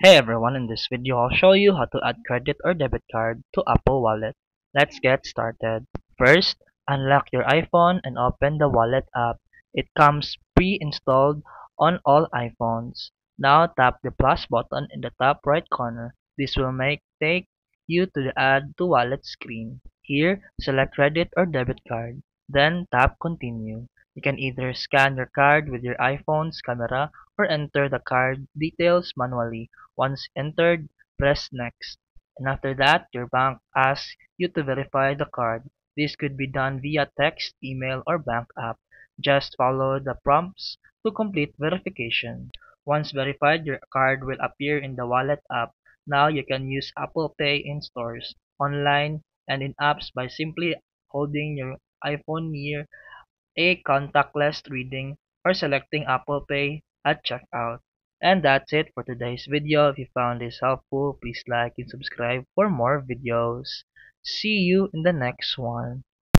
Hey everyone, in this video I'll show you how to add credit or debit card to Apple Wallet. Let's get started. First, unlock your iPhone and open the Wallet app. It comes pre-installed on all iPhones. Now tap the plus button in the top right corner. This will take you to the Add to Wallet screen. Here, select credit or debit card. Then tap Continue. You can either scan your card with your iPhone's camera or enter the card details manually. Once entered, press Next. And after that, your bank asks you to verify the card. This could be done via text, email, or bank app. Just follow the prompts to complete verification. Once verified, your card will appear in the Wallet app. Now you can use Apple Pay in stores, online, and in apps by simply holding your iPhone near a contactless reading, or selecting Apple Pay at checkout. And that's it for today's video. If you found this helpful, please like and subscribe for more videos. See you in the next one.